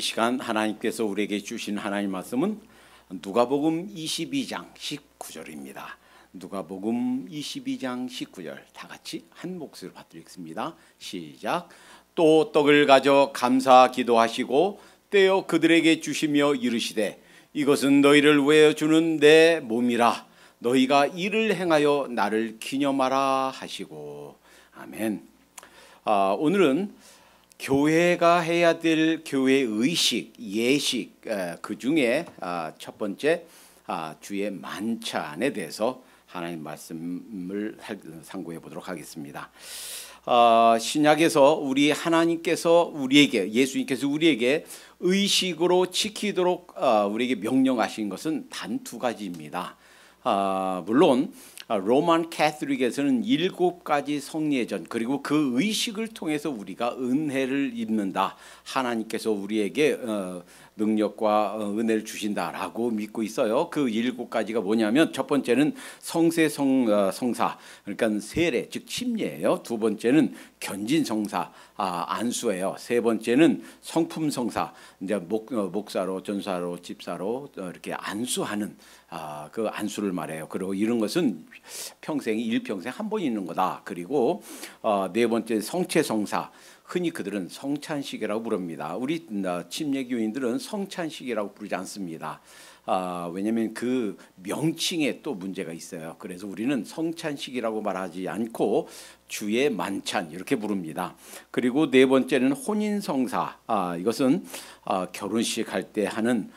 시간 하나님께서 우리에게 주신 하나님 말씀은 누가복음 22장 19절입니다. 누가복음 22장 19절 다 같이 한 목소리로 받드리겠습니다. 시작. 또 떡을 가져 감사 기도하시고 떼어 그들에게 주시며 이르시되 이것은 너희를 위하여 주는 내 몸이라 너희가 이를 행하여 나를 기념하라 하시고. 아멘. 오늘은 교회가 해야 될 교회 의식, 예식, 그 중에 첫 번째 주의 만찬에 대해서 하나님 말씀을 상고해 보도록 하겠습니다. 신약에서 우리 하나님께서 우리에게, 예수님께서 우리에게 의식으로 지키도록 우리에게 명령하신 것은 단 두 가지입니다. 물론 로만 캐톨릭에서는 7가지 성례전, 그리고 그 의식을 통해서 우리가 은혜를 입는다, 하나님께서 우리에게 능력과 은혜를 주신다라고 믿고 있어요. 그 7가지가 뭐냐면, 첫 번째는 성세성사, 그러니까 세례 즉 침례예요. 두 번째는 견진성사, 안수예요. 세 번째는 성품성사, 이제 목사로, 전사로, 집사로 이렇게 안수하는 그 안수를 말해요. 그리고 이런 것은 평생이 일평생 한 번 있는 거다. 그리고 네 번째 성체성사, 흔히 그들은 성찬식이라고 부릅니다. 우리 침례교인들은 성찬식이라고 부르지 않습니다. 왜냐하면 그 명칭에 또 문제가 있어요. 그래서 우리는 성찬식이라고 말하지 않고 주의 만찬 이렇게 부릅니다. 그리고 네 번째는 혼인성사, 이것은 결혼식 할 때 하는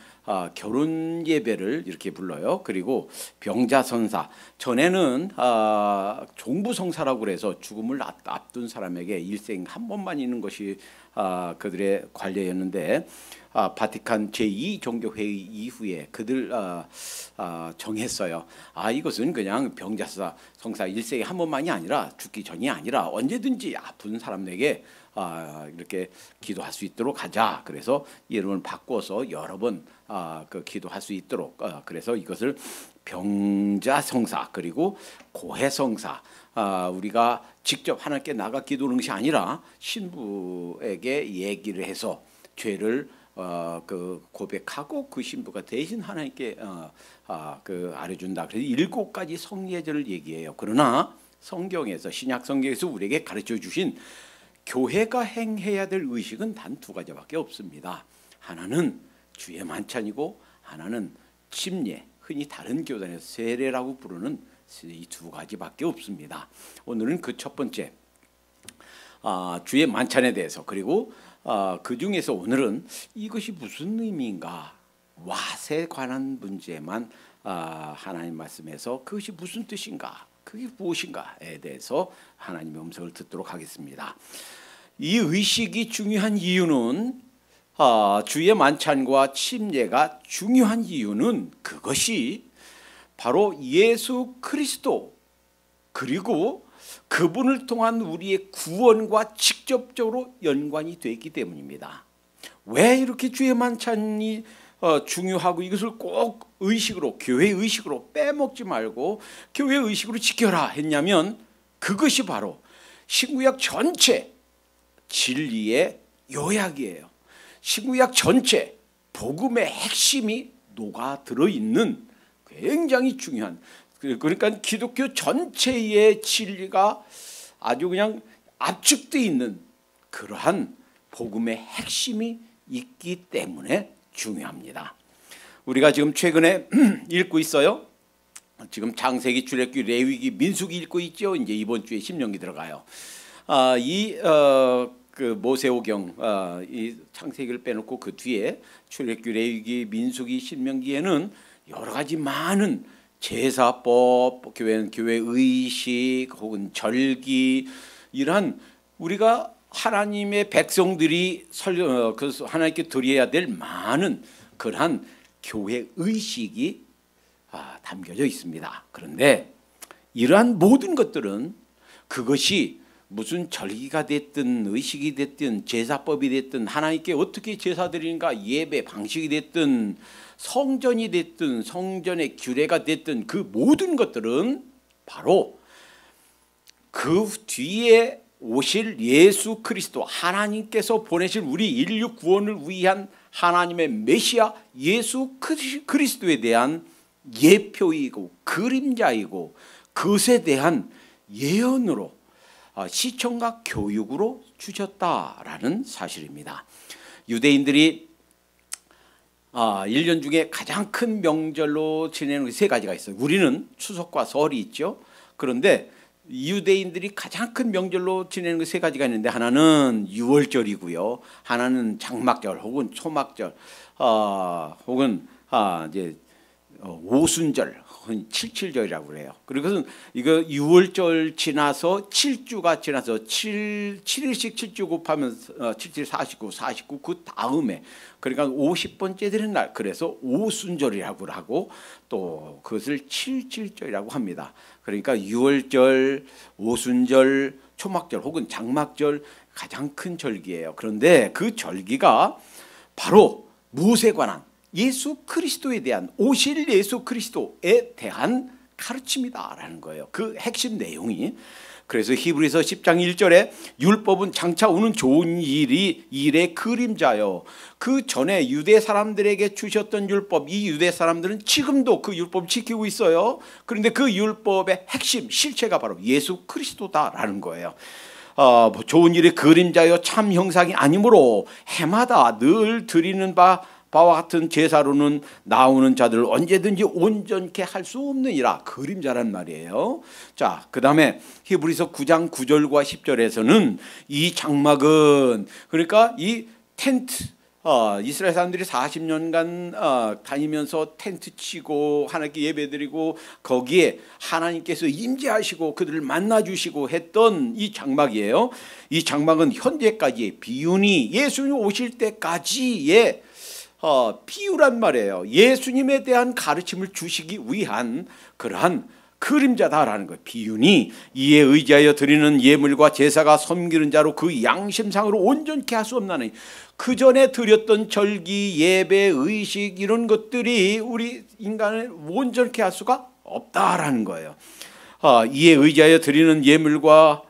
결혼 예배를 이렇게 불러요. 그리고 병자선사, 전에는 종부성사라고 그래서 죽음을 앞둔 사람에게 일생 한 번만 있는 것이 그들의 관례였는데, 바티칸 제2 종교회의 이후에 그들 정했어요. 이것은 그냥 병자성사 일생에 한 번만이 아니라, 죽기 전이 아니라 언제든지 아픈 사람에게 이렇게 기도할 수 있도록 하자. 그래서 이름을 바꿔서 여러 번 그 기도할 수 있도록, 그래서 이것을 병자성사, 그리고 고해성사, 우리가 직접 하나님께 나가 기도하는 것이 아니라 신부에게 얘기를 해서 죄를 그 고백하고 그 신부가 대신 하나님께 그 알려준다. 그래서 7가지 성례절을 얘기해요. 그러나 성경에서, 신약 성경에서 우리에게 가르쳐 주신 교회가 행해야 될 의식은 단 2가지밖에 없습니다. 하나는 주의 만찬이고, 하나는 침례, 흔히 다른 교단에서 세례라고 부르는 이 2가지밖에 없습니다. 오늘은 그 첫 번째 주의 만찬에 대해서, 그리고 그 중에서 오늘은 이것이 무슨 의미인가, 왓에 관한 문제만 하나님 말씀에서 그것이 무슨 뜻인가, 그게 무엇인가에 대해서 하나님의 음성을 듣도록 하겠습니다. 이 의식이 중요한 이유는, 주의 만찬과 침례가 중요한 이유는 그것이 바로 예수 그리스도, 그리고 그분을 통한 우리의 구원과 직접적으로 연관이 되어 있기 때문입니다. 왜 이렇게 주의 만찬이 중요하고 이것을 꼭 의식으로, 교회 의식으로 빼먹지 말고 교회 의식으로 지켜라 했냐면, 그것이 바로 신구약 전체 진리의 요약이에요. 신구약 전체 복음의 핵심이 녹아들어 있는 굉장히 중요한, 그러니까 기독교 전체의 진리가 아주 그냥 압축되어 있는 그러한 복음의 핵심이 있기 때문에 중요합니다. 우리가 지금 최근에 읽고 있어요. 지금 창세기, 출애굽기, 레위기, 민수기 읽고 있죠. 이제 이번 주에 신명기 들어가요. 그 모세오경, 이 창세기를 빼놓고 그 뒤에 출애굽기, 레위기, 민수기, 신명기에는 여러 가지 많은 제사법, 교회 의식, 혹은 절기, 이러한 우리가 하나님의 백성들이 하나님께 드려야 될 많은 그러한 교회 의식이 담겨져 있습니다. 그런데 이러한 모든 것들은, 그것이 무슨 절기가 됐든 의식이 됐든 제사법이 됐든, 하나님께 어떻게 제사 드리는가, 예배 방식이 됐든, 성전이 됐든, 성전의 규례가 됐든, 그 모든 것들은 바로 그 뒤에 오실 예수 그리스도, 하나님께서 보내실 우리 인류 구원을 위한 하나님의 메시아 예수 그리스도에 대한 예표이고 그림자이고 그것에 대한 예언으로 시청과 교육으로 주셨다라는 사실입니다. 유대인들이 1년 중에 가장 큰 명절로 지내는 세 가지가 있어요. 우리는 추석과 설이 있죠. 그런데 유대인들이 가장 큰 명절로 지내는 세 가지가 있는데, 하나는 유월절이고요, 하나는 장막절 혹은 초막절, 혹은 이제 오순절, 칠칠절이라고 그래요. 그리고 이거 6월절 지나서 7주가 지나서 7일씩 7주 곱하면 77, 49, 49 그 다음에, 그러니까 50번째 되는 날, 그래서 오순절이라고 하고 또 그것을 칠칠절이라고 합니다. 그러니까 6월절, 오순절, 초막절 혹은 장막절 가장 큰 절기예요. 그런데 그 절기가 바로 무엇에 관한, 예수 그리스도에 대한, 오실 예수 그리스도에 대한 가르침이다라는 거예요. 그 핵심 내용이. 그래서 히브리서 10장 1절에 율법은 장차 오는 좋은 일의 그림자요. 그 전에 유대 사람들에게 주셨던 율법, 이 유대 사람들은 지금도 그 율법을 지키고 있어요. 그런데 그 율법의 핵심, 실체가 바로 예수 그리스도다라는 거예요. 좋은 일의 그림자요 참 형상이 아니므로 해마다 늘 드리는 바와 같은 제사로는 나오는 자들을 언제든지 온전케 할 수 없느니라. 그림자란 말이에요. 자, 그 다음에 히브리서 9장 9절과 10절에서는 이 장막은, 그러니까 이 텐트, 이스라엘 사람들이 40년간 다니면서 텐트 치고 하나님께 예배드리고 거기에 하나님께서 임재하시고 그들을 만나주시고 했던 이 장막이에요. 이 장막은 현재까지의 비유니 예수님 오실 때까지의 비유란 말이에요. 예수님에 대한 가르침을 주시기 위한 그러한 그림자다라는 것. 비유니 이에 의지하여 드리는 예물과 제사가 섬기는 자로 그 양심상으로 온전케 할 수 없나니, 그 전에 드렸던 절기, 예배, 의식 이런 것들이 우리 인간을 온전케 할 수가 없다라는 거예요. 이에 의지하여 드리는 예물과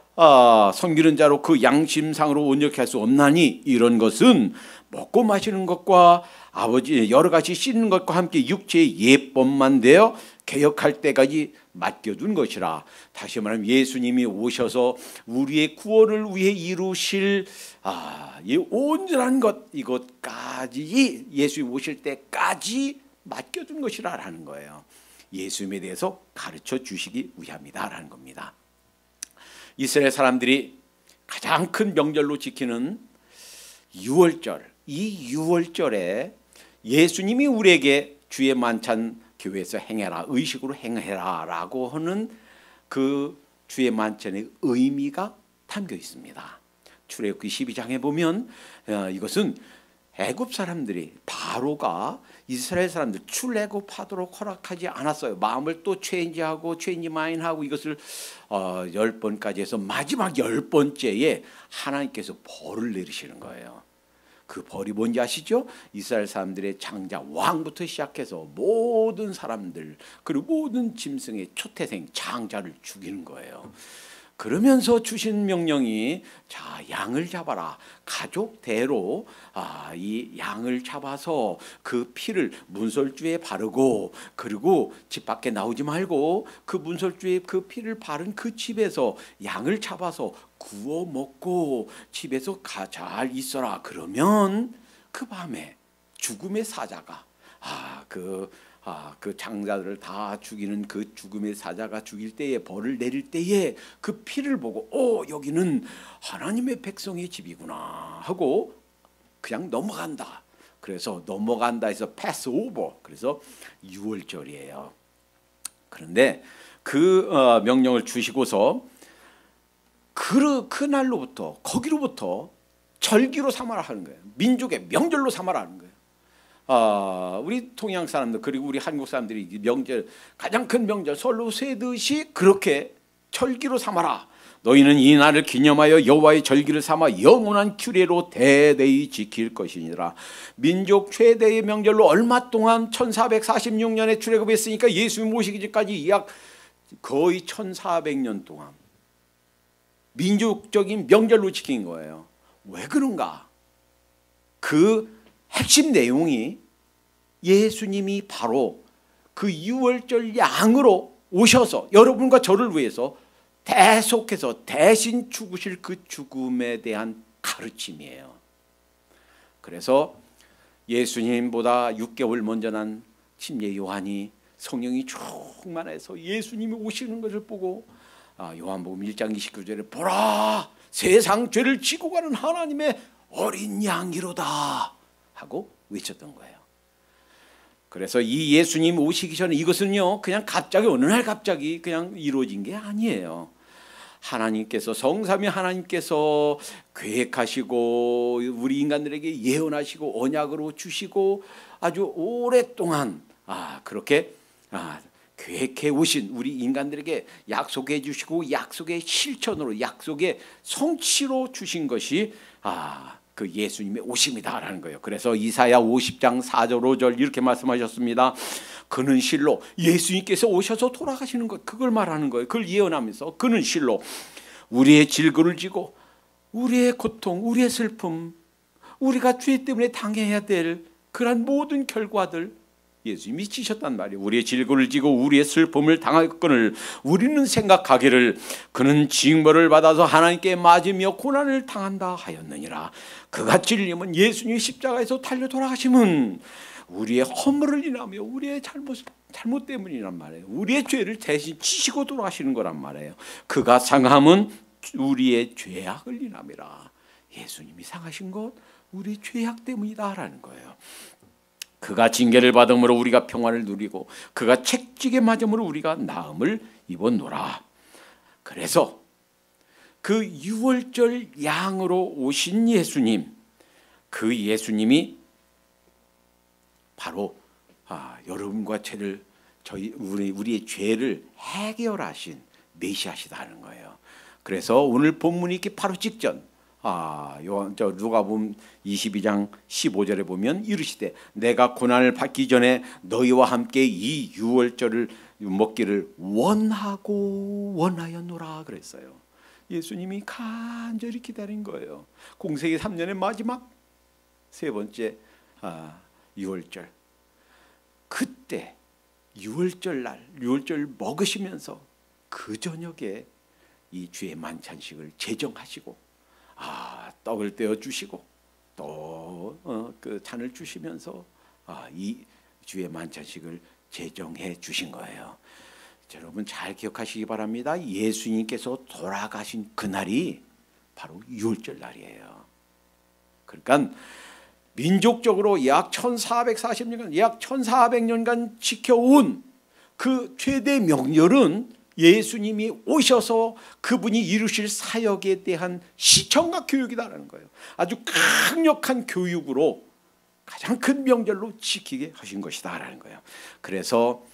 섬기는 자로 그 양심상으로 온전케 할 수 없나니, 이런 것은 먹고 마시는 것과 아버지 여러 가지 씻는 것과 함께 육체의 예법만 되어 개혁할 때까지 맡겨둔 것이라. 다시 말하면 예수님이 오셔서 우리의 구원을 위해 이루실 이 온전한 것, 이것까지 예수님 오실 때까지 맡겨둔 것이라는 거예요. 예수님에 대해서 가르쳐 주시기 위함이다라는 겁니다. 이스라엘 사람들이 가장 큰 명절로 지키는 유월절, 이 유월절에 예수님이 우리에게 주의 만찬 교회에서 행해라, 의식으로 행해라 라고 하는 그 주의 만찬의 의미가 담겨 있습니다. 출애굽기 12장에 보면 이것은 애굽 사람들이, 바로가 이스라엘 사람들 출애굽하도록 허락하지 않았어요. 마음을 또 체인지하고 체인지 마인하고 이것을 10번까지 해서 마지막 10번째에 하나님께서 벌을 내리시는 거예요. 그 벌이 뭔지 아시죠? 이스라엘 사람들의 장자, 왕부터 시작해서 모든 사람들, 그리고 모든 짐승의 초태생 장자를 죽이는 거예요. 그러면서 주신 명령이, 자, 양을 잡아라. 가족대로 이 양을 잡아서 그 피를 문설주에 바르고, 그리고 집 밖에 나오지 말고 그 문설주에 그 피를 바른 그 집에서 양을 잡아서 구워 먹고 집에서 잘 있어라. 그러면 그 밤에 죽음의 사자가 그 장자들을 다 죽이는 그 죽음의 사자가 죽일 때에, 벌을 내릴 때에 그 피를 보고 여기는 하나님의 백성의 집이구나 하고 그냥 넘어간다. 그래서 넘어간다 해서 패스 오버, 그래서 유월절이에요. 그런데 그 명령을 주시고서 그날로부터, 거기로부터 절기로 삼아라 하는 거예요. 민족의 명절로 삼아라 하는 거예요. 우리 동양 사람들, 그리고 우리 한국 사람들이 명절, 가장 큰 명절 설로 세듯이 그렇게 절기로 삼아라. 너희는 이 날을 기념하여 여호와의 절기를 삼아 영원한 규례로 대대히 지킬 것이니라. 민족 최대의 명절로 얼마 동안 1446년에 출애굽했으니까 예수님 오시기 전까지 약 거의 1400년 동안 민족적인 명절로 지킨 거예요. 왜 그런가? 그 핵심 내용이 예수님이 바로 그 유월절 양으로 오셔서 여러분과 저를 위해서 대속해서 대신 죽으실 그 죽음에 대한 가르침이에요. 그래서 예수님보다 6개월 먼저 난 침례 요한이 성령이 충만해서 예수님이 오시는 것을 보고 요한복음 1장 29절에 보라 세상 죄를 지고 가는 하나님의 어린 양이로다 하고 외쳤던 거예요. 그래서 이 예수님 오시기 전에 이것은요 그냥 갑자기 어느 날 갑자기 그냥 이루어진 게 아니에요. 하나님께서 성삼위 하나님께서 계획하시고 우리 인간들에게 예언하시고 언약으로 주시고 아주 오랫동안 그렇게 계획해 오신 우리 인간들에게 약속해 주시고 약속의 실천으로 약속의 성취로 주신 것이 그 예수님의 오심이다라는 거예요. 그래서 이사야 50장 4절 5절 이렇게 말씀하셨습니다. 그는 실로 예수님께서 오셔서 돌아가시는 것 그걸 말하는 거예요. 그걸 예언하면서 그는 실로 우리의 질고를 지고 우리의 고통 우리의 슬픔 우리가 죄 때문에 당해야 될 그러한 모든 결과들 예수님이 지셨단 말이에요. 우리의 질고를 지고 우리의 슬픔을 당할거늘 우리는 생각하기를 그는 징벌을 받아서 하나님께 맞으며 고난을 당한다 하였느니라. 그가 찔림은 예수님이 십자가에서 달려 돌아가심은 우리의 허물을 인하며 우리의 잘못 때문이란 말이에요. 우리의 죄를 대신 지시고 돌아가시는 거란 말이에요. 그가 상함은 우리의 죄악을 인함이라. 예수님이 상하신 것 우리 죄악 때문이다라는 거예요. 그가 징계를 받음으로 우리가 평안을 누리고 그가 채찍에 맞음으로 우리가 나음을 입었노라. 그래서 그 유월절 양으로 오신 예수님, 그 예수님이 바로 여러분과 우리의 죄를 해결하신 메시아시다는 거예요. 그래서 오늘 본문이 있기 바로 직전 누가복음 22장 15절에 보면 이르시되 내가 고난을 받기 전에 너희와 함께 이 유월절을 먹기를 원하였노라 그랬어요. 예수님이 간절히 기다린 거예요. 공생의 3년의 마지막 세 번째 유월절, 그때 유월절 날 유월절 먹으시면서 그 저녁에 이 주의 만찬식을 제정하시고 떡을 떼어 주시고 또 그 잔을 주시면서 이 주의 만찬식을 제정해 주신 거예요. 여러분 잘 기억하시기 바랍니다. 예수님께서 돌아가신 그날이 바로 유월절 날이에요. 그러니까 민족적으로 약 1440년간 약 1400년간 지켜온 그 최대 명절은 예수님이 오셔서 그분이 이루실 사역에 대한 시청과 교육이다라는 거예요. 아주 강력한 교육으로 가장 큰 명절로 지키게 하신 것이다라는 거예요. 그래서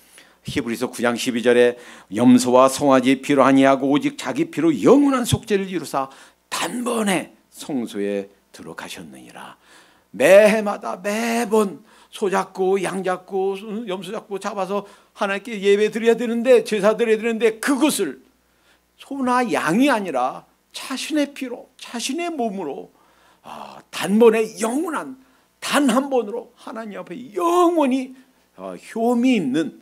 히브리서 9장 12절에 염소와 송아지 피로 아니하고 오직 자기 피로 영원한 속죄를 이루사 단번에 성소에 들어가셨느니라. 매해마다 매번 소 잡고 양 잡고 염소 잡고 잡아서 하나님께 예배 드려야 되는데 제사 드려야 되는데 그것을 소나 양이 아니라 자신의 피로 자신의 몸으로 단번에 영원한 단 한 번으로 하나님 앞에 영원히 효미 있는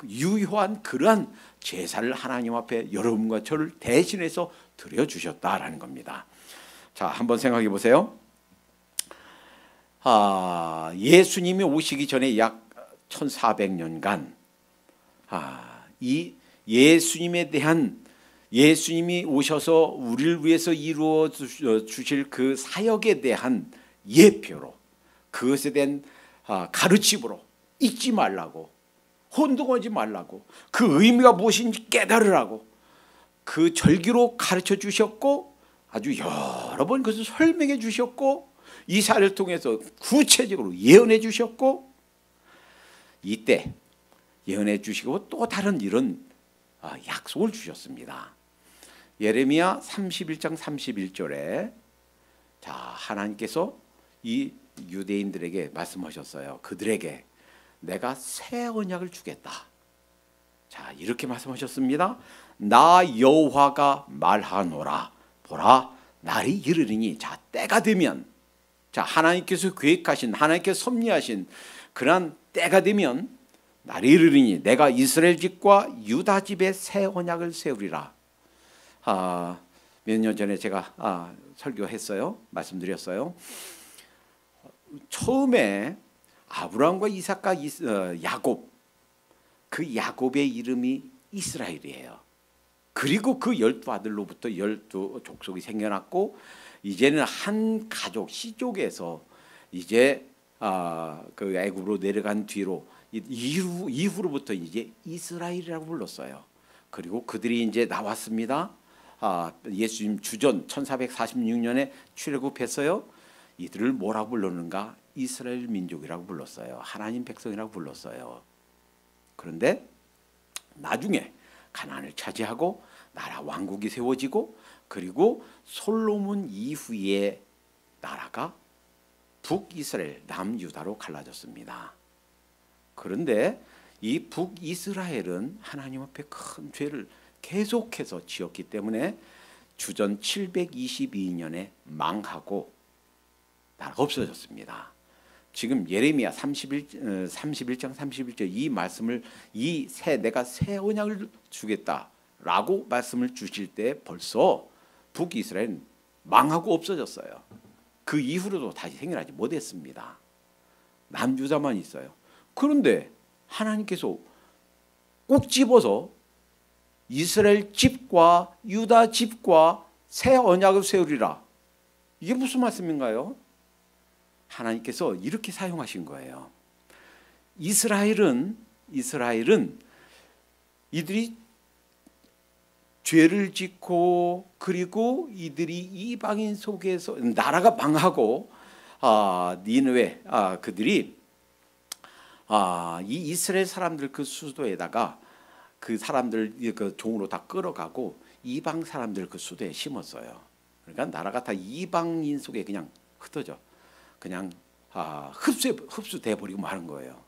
유효한 그러한 제사를 하나님 앞에 여러분과 저를 대신해서 드려주셨다라는 겁니다. 자, 한번 생각해 보세요. 예수님이 오시기 전에 약 1400년간 이 예수님에 대한 예수님이 오셔서 우리를 위해서 이루어 주실 그 사역에 대한 예표로 그것에 대한 가르침으로 잊지 말라고 혼동하지 말라고 그 의미가 무엇인지 깨달으라고 그 절기로 가르쳐 주셨고 아주 여러 번 그것을 설명해 주셨고 이사를 통해서 구체적으로 예언해 주셨고 이때 예언해 주시고 또 다른 이런 약속을 주셨습니다. 예레미야 31장 31절에 하나님께서 이 유대인들에게 말씀하셨어요. 그들에게 내가 새 언약을 주겠다. 이렇게 말씀하셨습니다. 나 여호와가 말하노라. 보라 날이 이르리니 자 때가 되면 자 하나님께서 계획하신 하나님께서 섭리하신 그러한 때가 되면 날이 이르리니 내가 이스라엘 집과 유다 집에 새 언약을 세우리라. 몇 년 전에 제가 설교했어요. 말씀드렸어요. 처음에 아브라함과 이삭과 야곱 그 야곱의 이름이 이스라엘이에요. 그리고 그 12아들로부터 12족속이 생겨났고 이제는 한 가족 시족에서 이제 그 애굽으로 내려간 뒤로 이후로부터 이제 이스라엘이라고 불렀어요. 그리고 그들이 이제 나왔습니다. 예수님 주전 1446년에 출애굽했어요. 이들을 뭐라고 불렀는가? 이스라엘 민족이라고 불렀어요. 하나님 백성이라고 불렀어요. 그런데 나중에 가나안을 차지하고 나라 왕국이 세워지고 그리고 솔로몬 이후에 나라가 북이스라엘 남유다로 갈라졌습니다. 그런데 이 북이스라엘은 하나님 앞에 큰 죄를 계속해서 지었기 때문에 주전 722년에 망하고 나라가 없어졌습니다. 지금 예레미야 31장 31절 이 말씀을 내가 새 언약을 주겠다라고 말씀을 주실 때 벌써 북이스라엘은 망하고 없어졌어요. 그 이후로도 다시 생겨나지 못했습니다. 남유다만 있어요. 그런데 하나님께서 꼭 집어서 이스라엘 집과 유다 집과 새 언약을 세우리라. 이게 무슨 말씀인가요? 하나님께서 이렇게 사용하신 거예요. 이스라엘은 이들이 죄를 짓고 그리고 이들이 이방인 속에서 나라가 망하고 니느웨 그들이 이 이스라엘 사람들 그 수도에다가 그 사람들 그 종으로 다 끌어가고 이방 사람들 그 수도에 심었어요. 그러니까 나라가 다 이방인 속에 그냥 흩어져 그냥 흡수돼 버리고 마는 거예요.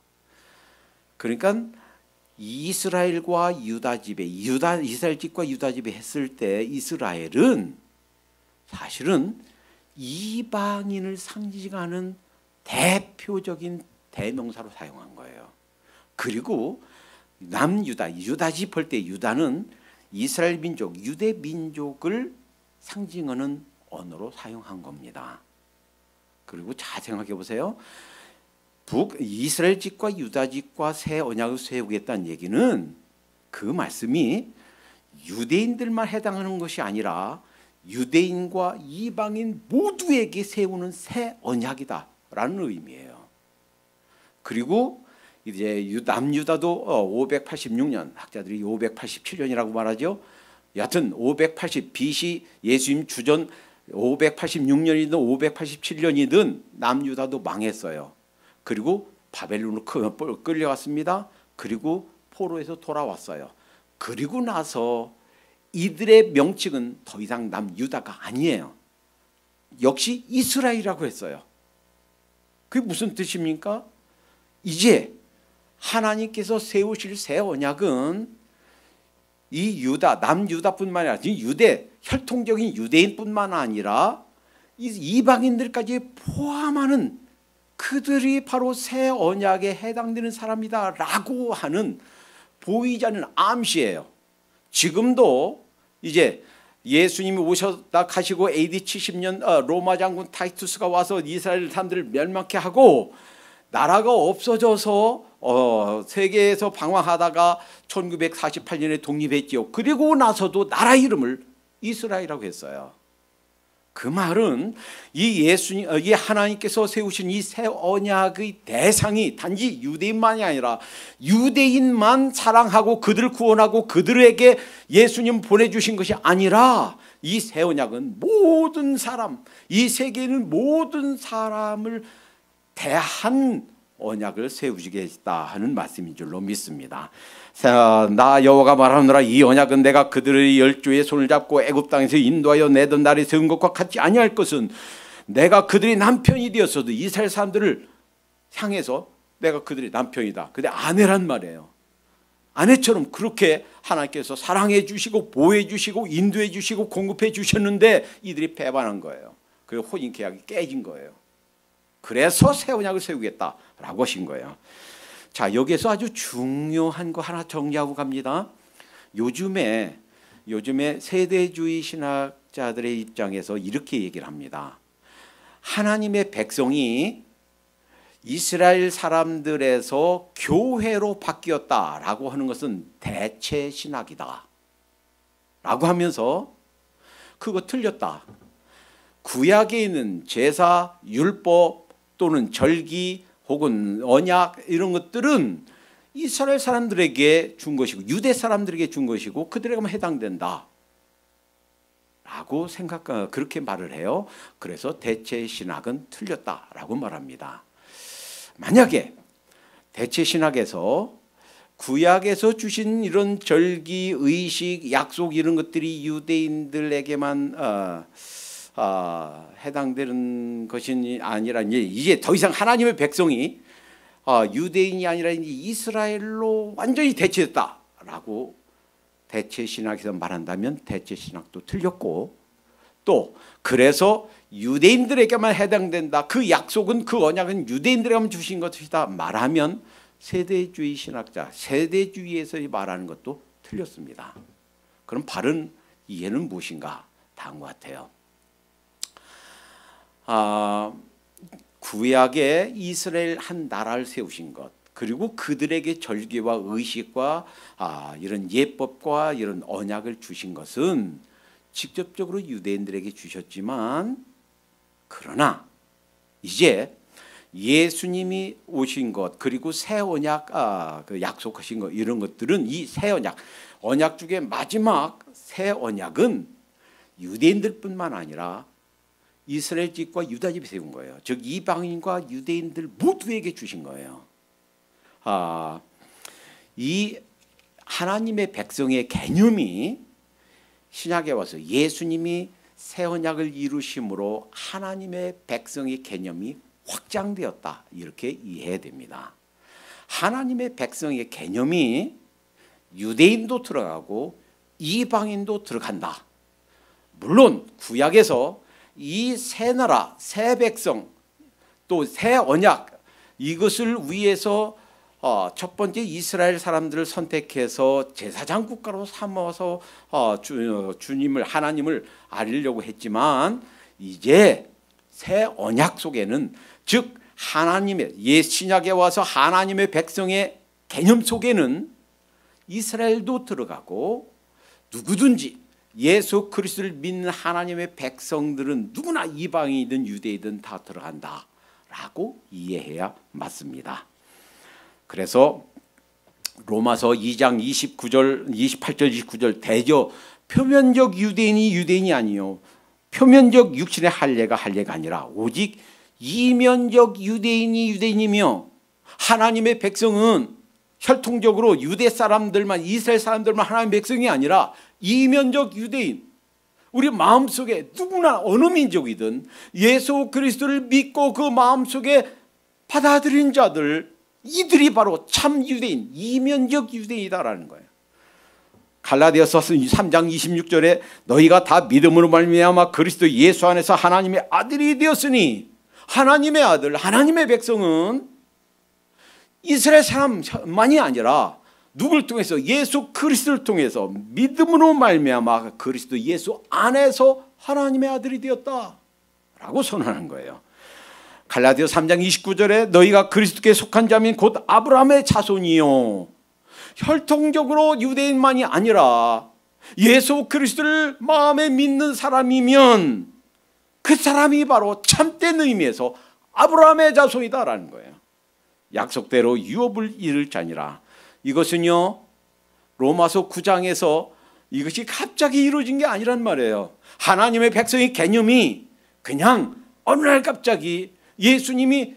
그러니까 이스라엘과 유다 집에 이스라엘 집과 유다 집에 했을 때 이스라엘은 사실은 이방인을 상징하는 대표적인 대명사로 사용한 거예요. 그리고 유다 집 할 때 유다는 이스라엘 민족, 유대 민족을 상징하는 언어로 사용한 겁니다. 그리고 잘 생각해 보세요. 이스라엘 집과 유다 집과 새 언약을 세우겠다는 얘기는 그 말씀이 유대인들만 해당하는 것이 아니라 유대인과 이방인 모두에게 세우는 새 언약이다라는 의미예요. 그리고 이제 남유다도 586년 학자들이 587년이라고 말하죠. 여하튼 580 BC 예수님 주전 586년이든 587년이든 남유다도 망했어요. 그리고 바벨론으로 끌려갔습니다. 그리고 포로에서 돌아왔어요. 그리고 나서 이들의 명칭은 더 이상 남유다가 아니에요. 역시 이스라엘이라고 했어요. 그게 무슨 뜻입니까? 이제 하나님께서 세우실 새 언약은 이 남유다뿐만 아니라 혈통적인 유대인뿐만 아니라 이방인들까지 포함하는 그들이 바로 새 언약에 해당되는 사람이다라고 하는 보이지 않는 암시예요. 지금도 이제 예수님이 오셨다 가시고 AD 70년 로마 장군 타이투스가 와서 이스라엘 사람들을 멸망케 하고 나라가 없어져서 세계에서 방황하다가 1948년에 독립했지요. 그리고 나서도 나라 이름을 이스라엘이라고 했어요. 그 말은 이 하나님께서 세우신 이 새 언약의 대상이 단지 유대인만이 아니라 유대인만 사랑하고 그들을 구원하고 그들에게 예수님 보내주신 것이 아니라 이 새 언약은 모든 사람, 이 세계는 모든 사람을 대한 언약을 세우시겠다 하는 말씀인 줄로 믿습니다. 나 여호와가 말하노라 이 언약은 내가 그들의 열조의 손을 잡고 애굽 땅에서 인도하여 내던 날에 세운 것과 같지 아니할 것은 내가 그들의 남편이 되었어도 이스라엘 사람들을 향해서 내가 그들의 남편이다. 근데 아내란 말이에요. 아내처럼 그렇게 하나님께서 사랑해 주시고 보호해 주시고 인도해 주시고 공급해 주셨는데 이들이 배반한 거예요. 그리고 혼인 계약이 깨진 거예요. 그래서 새 언약을 세우겠다라고 하신 거예요. 자, 여기에서 아주 중요한 거 하나 정리하고 갑니다. 요즘에 세대주의 신학자들의 입장에서 이렇게 얘기를 합니다. 하나님의 백성이 이스라엘 사람들에서 교회로 바뀌었다라고 하는 것은 대체 신학이다 라고 하면서 그거 틀렸다. 구약에 있는 제사, 율법 또는 절기 혹은 언약 이런 것들은 이스라엘 사람들에게 준 것이고 유대 사람들에게 준 것이고 그들에게만 해당된다 라고 그렇게 말을 해요. 그래서 대체 신학은 틀렸다라고 말합니다. 만약에 대체 신학에서 구약에서 주신 이런 절기, 의식, 약속 이런 것들이 유대인들에게만 해당되는 것이 아니라 이제 더 이상 하나님의 백성이 유대인이 아니라 이제 이스라엘로 완전히 대체됐다라고 대체 신학에서 말한다면 대체 신학도 틀렸고, 또 그래서 유대인들에게만 해당된다, 그 약속은 그 언약은 유대인들에게만 주신 것이다 말하면 세대주의 신학자, 세대주의에서 말하는 것도 틀렸습니다. 그럼 바른 이해는 무엇인가? 다음과 같아요. 구약에 이스라엘 한 나라를 세우신 것, 그리고 그들에게 절기와 의식과 이런 예법과 이런 언약을 주신 것은 직접적으로 유대인들에게 주셨지만, 그러나 이제 예수님이 오신 것 그리고 새 언약 그 약속하신 것 이런 것들은 이 새 언약 중에 마지막 새 언약은 유대인들뿐만 아니라 이스라엘 집과 유다 집이 세운 거예요. 즉 이방인과 유대인들 모두에게 주신 거예요. 이 하나님의 백성의 개념이 신약에 와서 예수님이 새 언약을 이루심으로 하나님의 백성의 개념이 확장되었다, 이렇게 이해해야 됩니다. 하나님의 백성의 개념이 유대인도 들어가고 이방인도 들어간다. 물론 구약에서 이 새 나라, 새 백성, 또 새 언약, 이것을 위해서 첫 번째 이스라엘 사람들을 선택해서 제사장 국가로 삼아서 주님을, 하나님을 알리려고 했지만, 이제 새 언약 속에는, 즉 하나님의 옛 신약에 와서 하나님의 백성의 개념 속에는 이스라엘도 들어가고 누구든지 예수 그리스도를 믿는 하나님의 백성들은 누구나 이방이든 유대이든 다 들어간다라고 이해해야 맞습니다. 그래서 로마서 2장 28절 29절 대저 표면적 유대인이 아니요 표면적 육신의 할례가 아니라 오직 이면적 유대인이며, 하나님의 백성은 혈통적으로 유대 사람들만, 이스라엘 사람들만 하나님의 백성이 아니라 이면적 유대인, 우리 마음속에 누구나 어느 민족이든 예수 그리스도를 믿고 그 마음속에 받아들인 자들, 이들이 바로 참 유대인, 이면적 유대인이다라는 거예요. 갈라디아서 3장 26절에 너희가 다 믿음으로 말미암아 그리스도 예수 안에서 하나님의 아들이 되었으니, 하나님의 아들, 하나님의 백성은 이스라엘 사람만이 아니라 누구를 통해서? 예수 그리스도를 통해서 믿음으로 말미암아 그리스도 예수 안에서 하나님의 아들이 되었다라고 선언하는 거예요. 갈라디아 3장 29절에 너희가 그리스도께 속한 자면 곧 아브라함의 자손이요, 혈통적으로 유대인만이 아니라 예수 그리스도를 마음에 믿는 사람이면 그 사람이 바로 참된 의미에서 아브라함의 자손이다라는 거예요. 약속대로 유업을 이룰 자니라. 이것은요 로마서 9장에서 이것이 갑자기 이루어진 게 아니란 말이에요. 하나님의 백성의 개념이 그냥 어느 날 갑자기 예수님이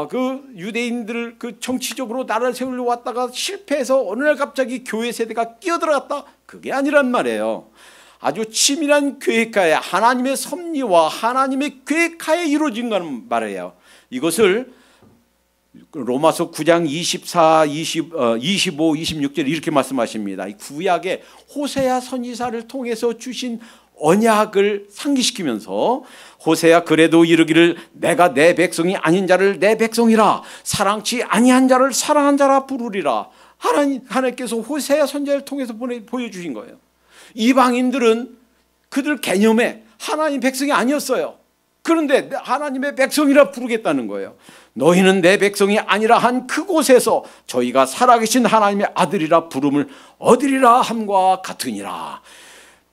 그 유대인들 그 정치적으로 나라를 세우려고 왔다가 실패해서 어느 날 갑자기 교회 세대가 끼어들어갔다, 그게 아니란 말이에요. 아주 치밀한 계획하에, 하나님의 섭리와 하나님의 계획하에 이루어진 건 말이에요. 이것을 로마서 9장 24, 25, 26절 이렇게 말씀하십니다. 구약의 호세아 선지자를 통해서 주신 언약을 상기시키면서 호세아 그래도 이르기를 내가 내 백성이 아닌 자를 내 백성이라 사랑치 아니한 자를 사랑한 자라 부르리라. 하나님께서 호세아 선지자를 통해서 보여주신 거예요. 이방인들은 그들 개념에 하나님 백성이 아니었어요. 그런데 하나님의 백성이라 부르겠다는 거예요. 너희는 내 백성이 아니라 한 그곳에서 저희가 살아계신 하나님의 아들이라 부름을 얻으리라 함과 같으니라.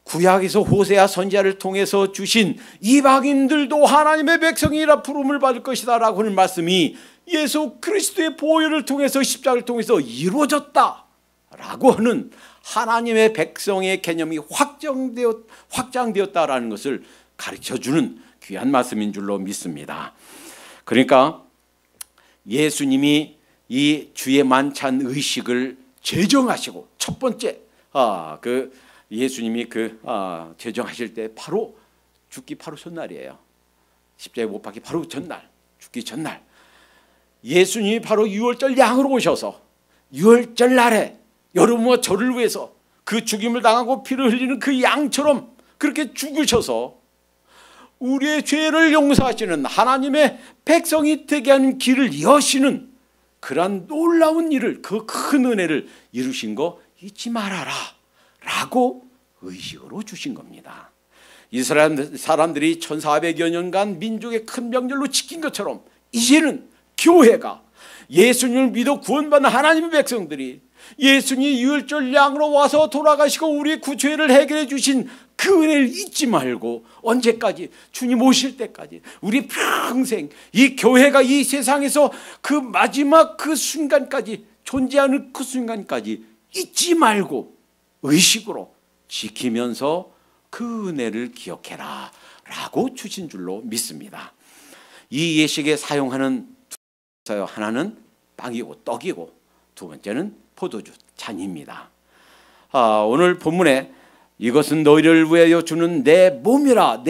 구약에서 호세아 선지자를 통해서 주신 이방인들도 하나님의 백성이라 부름을 받을 것이다 라고 하는 말씀이 예수 그리스도의 보혈을 통해서 십자가를 통해서 이루어졌다 라고 하는 하나님의 백성의 개념이 확장되었다라는 것을 가르쳐주는 귀한 말씀인 줄로 믿습니다. 그러니까 예수님이 이 주의 만찬 의식을 제정하시고 첫 번째 예수님이 제정하실 때 바로 죽기 바로 전날이에요. 십자가에 못 박기 바로 전날, 죽기 전날 예수님이 바로 유월절 양으로 오셔서 유월절 날에 여러분과 저를 위해서 그 죽임을 당하고 피를 흘리는 그 양처럼 그렇게 죽으셔서 우리의 죄를 용서하시는 하나님의 백성이 되게 하는 길을 여시는 그러한 놀라운 일을, 그 큰 은혜를 이루신 거 잊지 말아라 라고 의식으로 주신 겁니다. 이스라엘 사람들이 1400여 년간 민족의 큰 명절로 지킨 것처럼 이제는 교회가 예수님을 믿어 구원받는 하나님의 백성들이 예수님이 유월절 양으로 와서 돌아가시고 우리의 구죄를 해결해 주신 그 은혜를 잊지 말고 언제까지? 주님 오실 때까지 우리 평생 이 교회가 이 세상에서 그 마지막 그 순간까지 존재하는 그 순간까지 잊지 말고 의식으로 지키면서 그 은혜를 기억해라 라고 주신 줄로 믿습니다. 이 예식에 사용하는 하나는 빵이고 떡이고 두 번째는 포도주 잔입니다. 오늘 본문에 이것은 너희를 위하여 주는 내 몸이라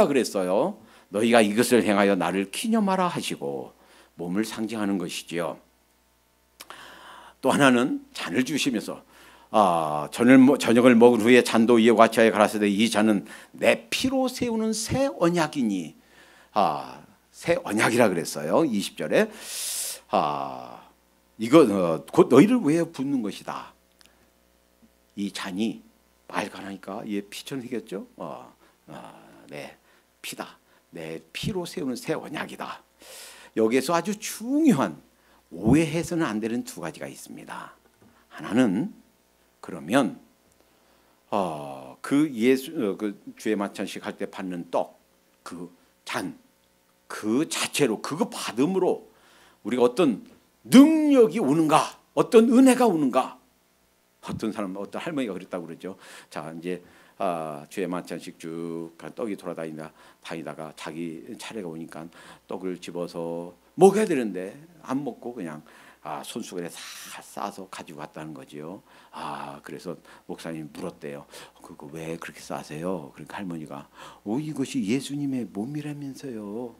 그랬어요. 너희가 이것을 행하여 나를 기념하라 하시고 몸을 상징하는 것이지요. 또 하나는 잔을 주시면서 저녁을 먹은 후에 잔도 이에 같이 하여 가라사대 이 잔은 내 피로 세우는 새 언약이니 새 언약이라 그랬어요. 20절에 이거 곧 너희를 위해 붓는 것이다. 이 잔이 빨간하니까 얘 피처럼 생겼죠. 네, 피다. 내 피로 세우는 새 언약이다. 여기에서 아주 중요한 오해해서는 안 되는 두 가지가 있습니다. 하나는 그러면 그 주의 만찬식 할 때 받는 떡, 그 잔, 그 자체로 그거 받음으로 우리가 어떤 능력이 오는가, 어떤 은혜가 오는가. 어떤 어떤 할머니가 그랬다고 그러죠. 자, 이제 주의 만찬식 쭉 떡이 다니다가 자기 차례가 오니까 떡을 집어서 먹어야 되는데 안 먹고 그냥 손수건에 싸서 가지고 왔다는 거지요. 그래서 목사님이 물었대요. 그거 왜 그렇게 싸세요? 그러니까 할머니가 이것이 예수님의 몸이라면서요.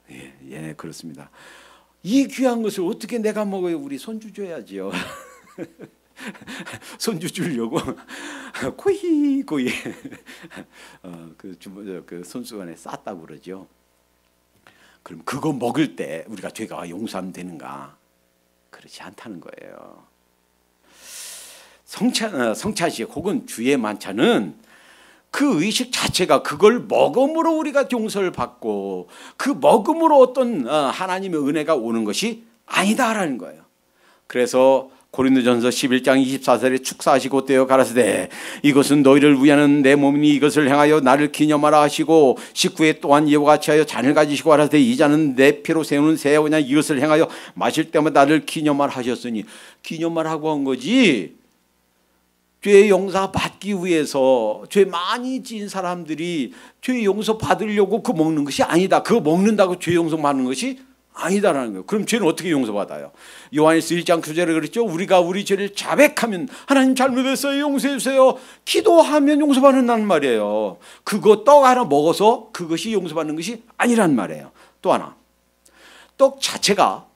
예, 그렇습니다. 이 귀한 것을 어떻게 내가 먹어요? 우리 손주 줘야지요. 손주 주려고 고이 그 손수건에 쌌다고 그러죠. 그럼 그거 먹을 때 우리가 죄가 용서하면 되는가? 그렇지 않다는 거예요. 성찬식 혹은 주의 만찬은 그 의식 자체가 그걸 먹음으로 우리가 용서를 받고 그 먹음으로 어떤 하나님의 은혜가 오는 것이 아니다라는 거예요. 그래서 고린도전서 11장 24절에 축사하시고 떼어 가라사대 이것은 너희를 위하는 내 몸이니 이것을 행하여 나를 기념하라 하시고 19에 또한 이와 같이 하여 잔을 가지시고 가라사대 이 잔은 내 피로 세우는 새 언약 이것을 행하여 마실 때마다 나를 기념하라 하셨으니 기념하라고 한 거지. 죄 용서 받기 위해서 죄 많이 지은 사람들이 죄 용서 받으려고 그거 먹는 것이 아니다. 그거 먹는다고 죄 용서 받는 것이 아니다라는 거예요. 그럼 죄는 어떻게 용서받아요? 요한일서 1장 9절에 그랬죠. 우리가 우리 죄를 자백하면 하나님 잘못했어요 용서해 주세요. 기도하면 용서받는다는 말이에요. 그거 떡 하나 먹어서 그것이 용서받는 것이 아니란 말이에요. 또 하나 떡 자체가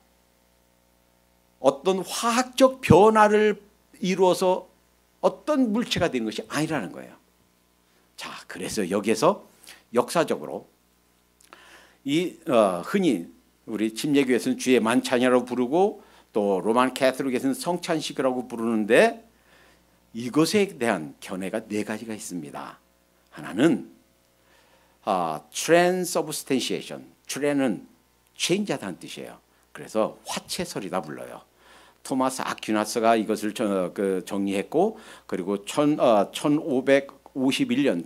어떤 화학적 변화를 이루어서 어떤 물체가 되는 것이 아니라는 거예요. 자, 그래서 여기에서 역사적으로 이 흔히 우리 침례교에서는 주의 만찬이라고 부르고 또 로만 캐톨릭에서는 성찬식이라고 부르는데 이것에 대한 견해가 네 가지가 있습니다. 하나는 transubstantiation, 트랜은 체인지하다는 뜻이에요. 그래서 화채설이다 불러요. 토마스 아퀴나스가 이것을 정리했고, 그리고 1551년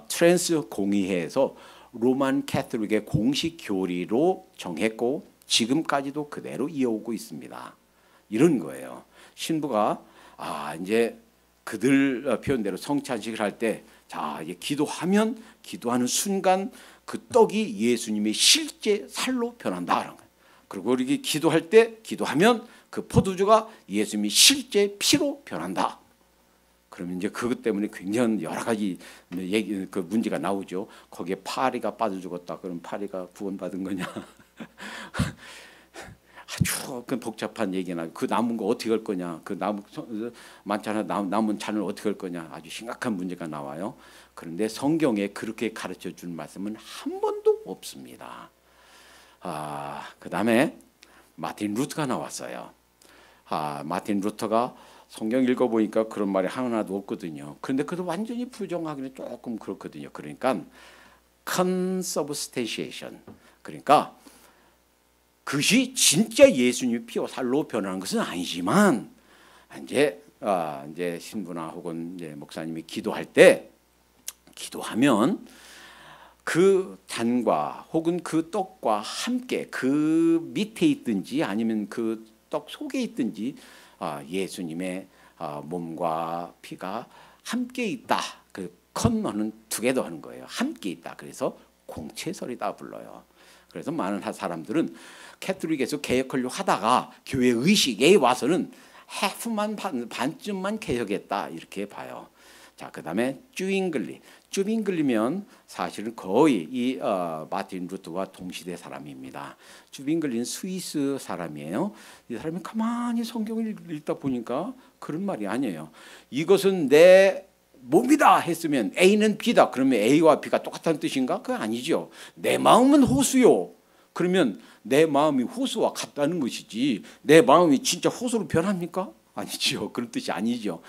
트랜스 공의회에서 로만 캐톨릭의 공식 교리로 정했고 지금까지도 그대로 이어오고 있습니다. 이런 거예요. 신부가 이제 그들 표현대로 성찬식을 할 때 이제 기도하면 기도하는 순간 그 떡이 예수님의 실제 살로 변한다라는 거예요. 그리고 이렇게 기도할 때 기도하면 그 포도주가 예수님의 실제 피로 변한다. 그러면 이제 그것 때문에 굉장히 여러 가지 그 문제가 나오죠. 거기에 파리가 빠져 죽었다. 그럼 파리가 구원받은 거냐? 아주 그 복잡한 얘기나 그 남은 거 어떻게 할 거냐? 그 만찬에 남은 잔을 어떻게 할 거냐? 아주 심각한 문제가 나와요. 그런데 성경에 그렇게 가르쳐 준 말씀은 한 번도 없습니다. 그다음에 마틴 루터가 나왔어요. 마틴 루터가 성경 읽어보니까 그런 말이 하나도 없거든요. 그런데 그것도 완전히 부정하기는 조금 그렇거든요. 그러니까 consubstantiation, 그러니까 그것이 진짜 예수님의 피와 살로 변하는 것은 아니지만 이제 신부나 혹은 이제 목사님이 기도할 때 기도하면 그 잔과 혹은 그 떡과 함께 그 밑에 있든지 아니면 그 떡 속에 있든지 예수님의 몸과 피가 함께 있다. 그 컨너는 투게더 하는 거예요. 함께 있다. 그래서 공채설이다 불러요. 그래서 많은 사람들은 캐톨릭에서 개혁하려고 하다가 교회 의식에 와서는 해프만 반쯤만 개혁했다 이렇게 봐요. 자, 그다음에 쭈빙글리면 사실은 거의 이 마틴 루터와 동시대 사람입니다. 쭈빙글리는 스위스 사람이에요. 이 사람이 가만히 성경을 읽다 보니까 그런 말이 아니에요. 이것은 내 몸이다 했으면 A는 B다. 그러면 A와 B가 똑같다는 뜻인가? 그거 아니죠. 내 마음은 호수요. 그러면 내 마음이 호수와 같다는 것이지 내 마음이 진짜 호수로 변합니까? 아니죠. 그런 뜻이 아니죠.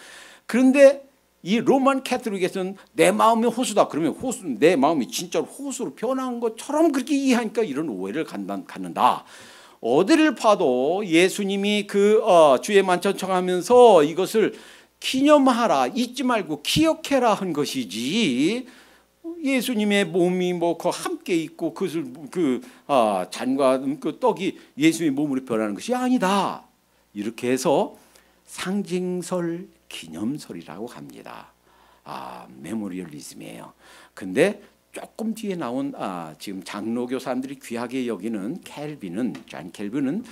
그런데 이 로만 캐톨릭에서는 내 마음이 호수다. 그러면 내 마음이 진짜로 호수로 변한 것처럼 그렇게 이해하니까 이런 오해를 갖는다. 어디를 봐도 예수님이 주의 만찬 청하면서 이것을 기념하라, 잊지 말고 기억해라 한 것이지 예수님의 몸이 함께 있고 그것을 잔과 그 떡이 예수님의 몸으로 변하는 것이 아니다. 이렇게 해서 상징설, 기념설이라고 합니다. 메모리얼리즘이에요. 근데 조금 뒤에 나온 지금 장로교 사람들이 귀하게 여기는 존 켈빈은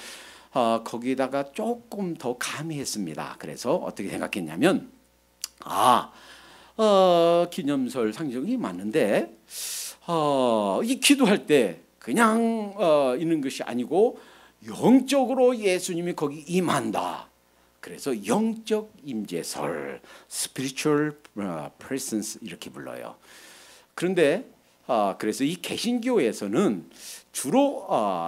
거기다가 조금 더 가미했습니다. 그래서 어떻게 생각했냐면 기념설 상징이 맞는데 이 기도할 때 그냥 있는 것이 아니고 영적으로 예수님이 거기 임한다. 그래서 영적 임재설, spiritual presence 이렇게 불러요. 그런데 그래서 이 개신교에서는 주로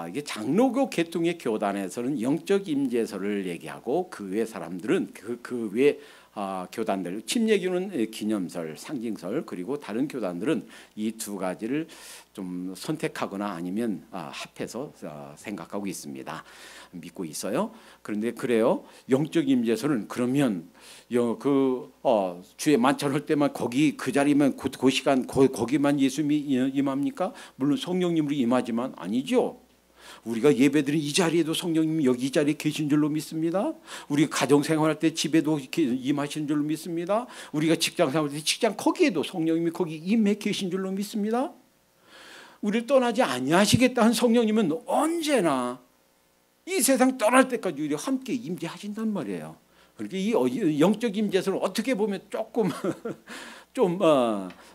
이게 장로교 계통의 교단에서는 영적 임재설을 얘기하고 그 외 사람들은 그 외 교단들, 침례교는 기념설, 상징설, 그리고 다른 교단들은 이 두 가지를 좀 선택하거나 아니면 합해서 생각하고 있습니다. 믿고 있어요. 그런데 그래요. 영적 임재설은 그러면 주의 만찬할 때만 거기 그 자리면 그 시간 거기만 예수님이 임합니까? 물론 성령님으로 임하지만 아니죠. 우리가 예배드린 이 자리에도 성령님이 여기 이 자리에 계신 줄로 믿습니다. 우리가 가정생활할 때 집에도 임하신 줄로 믿습니다. 우리가 직장생활할 때 직장 거기에도 성령님이 거기 임해 계신 줄로 믿습니다. 우리를 떠나지 아니하시겠다는 성령님은 언제나 이 세상 떠날 때까지 우리와 함께 임재하신단 말이에요. 그러니까 이 영적 임재설은 어떻게 보면 조금 좀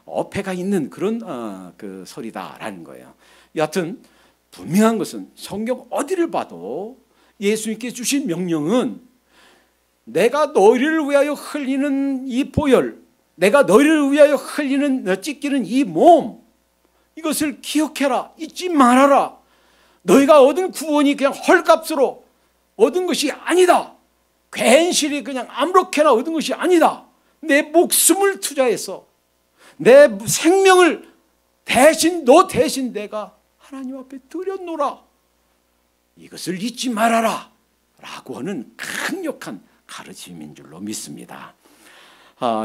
어폐가 있는 그런 그 설이다라는 거예요. 여하튼 분명한 것은 성경 어디를 봐도 예수님께 주신 명령은 내가 너희를 위하여 흘리는 이 보혈, 내가 너희를 위하여 흘리는 찢기는 이 몸, 이것을 기억해라, 잊지 말아라. 너희가 얻은 구원이 그냥 헐값으로 얻은 것이 아니다. 괜시리 그냥 아무렇게나 얻은 것이 아니다. 내 목숨을 투자해서 내 생명을 너 대신 내가 하나님 앞에 드렸노라. 이것을 잊지 말아라 라고 하는 강력한 가르침인 줄로 믿습니다.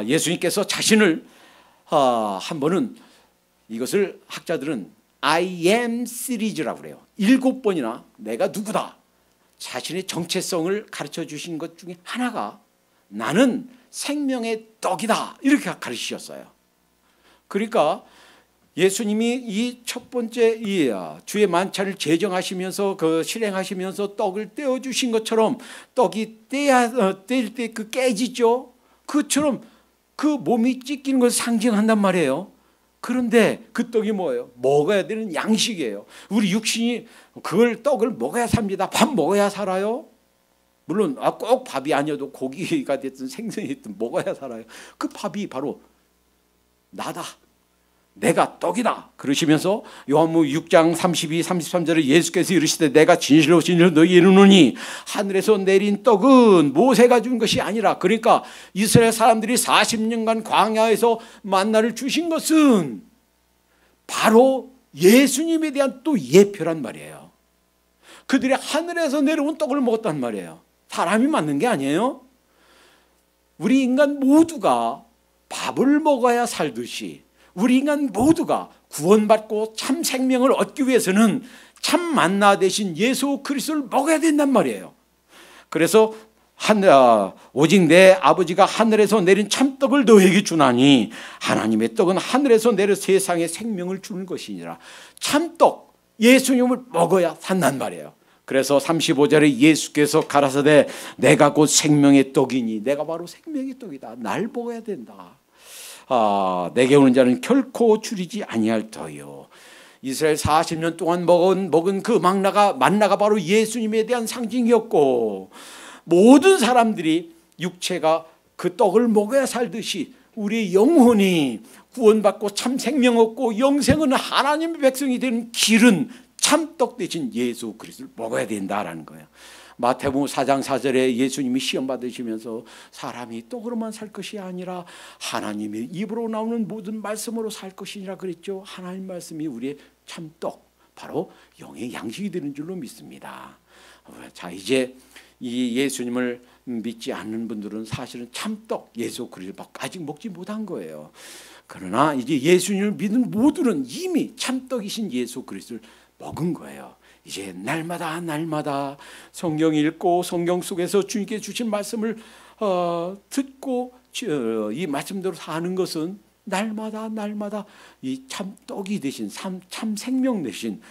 예수님께서 자신을 한 번은 이것을 학자들은 I am 시리즈라고 그래요. 7번이나 내가 누구다 자신의 정체성을 가르쳐 주신 것 중에 하나가 나는 생명의 떡이다 이렇게 가르치셨어요. 그러니까 예수님이 이 첫 번째 주의 만찬을 제정하시면서 실행하시면서 떡을 떼어 주신 것처럼 떡이 떼일 때 그 깨지죠. 그처럼 그 몸이 찢기는 걸 상징한단 말이에요. 그런데 그 떡이 뭐예요? 먹어야 되는 양식이에요. 우리 육신이 그걸 떡을 먹어야 삽니다. 밥 먹어야 살아요. 물론 꼭 밥이 아니어도 고기가 됐든 생선이 됐든 먹어야 살아요. 그 밥이 바로 나다. 내가 떡이다. 그러시면서 요한복음 6장 32, 33절에 예수께서 이르시되 내가 진실로 진실로 너희에게 이르노니 하늘에서 내린 떡은 모세가 준 것이 아니라, 그러니까 이스라엘 사람들이 40년간 광야에서 만나를 주신 것은 바로 예수님에 대한 또 예표란 말이에요. 그들이 하늘에서 내려온 떡을 먹었단 말이에요. 사람이 만든 게 아니에요. 우리 인간 모두가 밥을 먹어야 살듯이 우리 인간 모두가 구원받고 참 생명을 얻기 위해서는 참 만나 대신 예수 그리스도를 먹어야 된단 말이에요. 그래서 오직 내 아버지가 하늘에서 내린 참떡을 너에게 주나니 하나님의 떡은 하늘에서 내려 세상에 생명을 주는 것이니라. 참떡 예수님을 먹어야 산단 말이에요. 그래서 35절에 예수께서 가라사대 내가 곧 생명의 떡이니, 내가 바로 생명의 떡이다. 날 먹어야 된다. 내게 오는 자는 결코 줄이지 아니할 터요. 이스라엘 40년 동안 먹은 그 만나가 바로 예수님에 대한 상징이었고, 모든 사람들이 육체가 그 떡을 먹어야 살듯이 우리의 영혼이 구원받고 참 생명 얻고 영생은 하나님의 백성이 되는 길은 참떡 대신 예수 그리스도를 먹어야 된다라는 거예요. 마태복음 4장 4절에 예수님이 시험 받으시면서 사람이 떡으로만 살 것이 아니라 하나님의 입으로 나오는 모든 말씀으로 살 것이니라 그랬죠. 하나님 말씀이 우리의 참떡, 바로 영의 양식이 되는 줄로 믿습니다. 자, 이제 이 예수님을 믿지 않는 분들은 사실은 참떡 예수 그리스도를 아직 먹지 못한 거예요. 그러나 이제 예수님을 믿는 모두는 이미 참떡이신 예수 그리스도를 먹은 거예요. 이제 날마다 성경 읽고 성경 속에서 주님께 주신 말씀을 듣고 이 말씀대로 사는 것은 날마다 이 참떡이 되신 참 생명 되신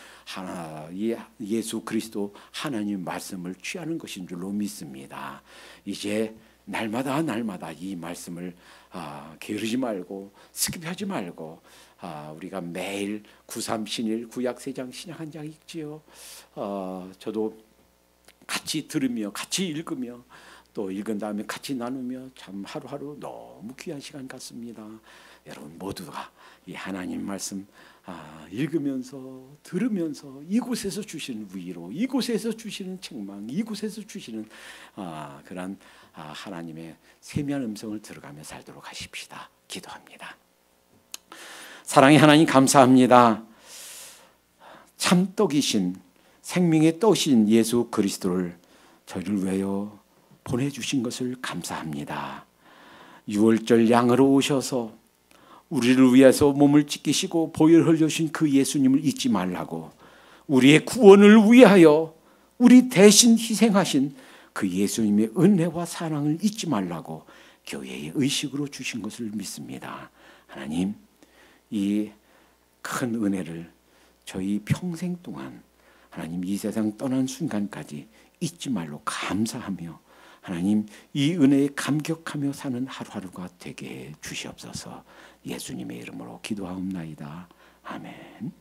예수 그리스도 하나님 말씀을 취하는 것인 줄로 믿습니다. 이제 날마다 이 말씀을 게으르지 말고 스킵하지 말고 우리가 매일 93 신일 구약 3장 신약 1장 읽지요. 저도 같이 들으며 같이 읽으며 또 읽은 다음에 같이 나누며 참 하루하루 너무 귀한 시간 같습니다. 여러분 모두가 이 하나님 말씀 읽으면서 들으면서 이곳에서 주시는 위로, 이곳에서 주시는 책망, 이곳에서 주시는 그런 하나님의 세미한 음성을 들어가며 살도록 하십시다. 기도합니다. 사랑의 하나님 감사합니다. 참떡이신 생명의 떡이신 예수 그리스도를 저희를 위하여 보내주신 것을 감사합니다. 유월절 양으로 오셔서 우리를 위해서 몸을 찢기시고 보혈을 흘려주신 그 예수님을 잊지 말라고, 우리의 구원을 위하여 우리 대신 희생하신 그 예수님의 은혜와 사랑을 잊지 말라고 교회의 의식으로 주신 것을 믿습니다. 하나님, 이 큰 은혜를 저희 평생 동안 하나님 이 세상 떠난 순간까지 잊지 말로 감사하며 하나님 이 은혜에 감격하며 사는 하루하루가 되게 해 주시옵소서. 예수님의 이름으로 기도하옵나이다. 아멘.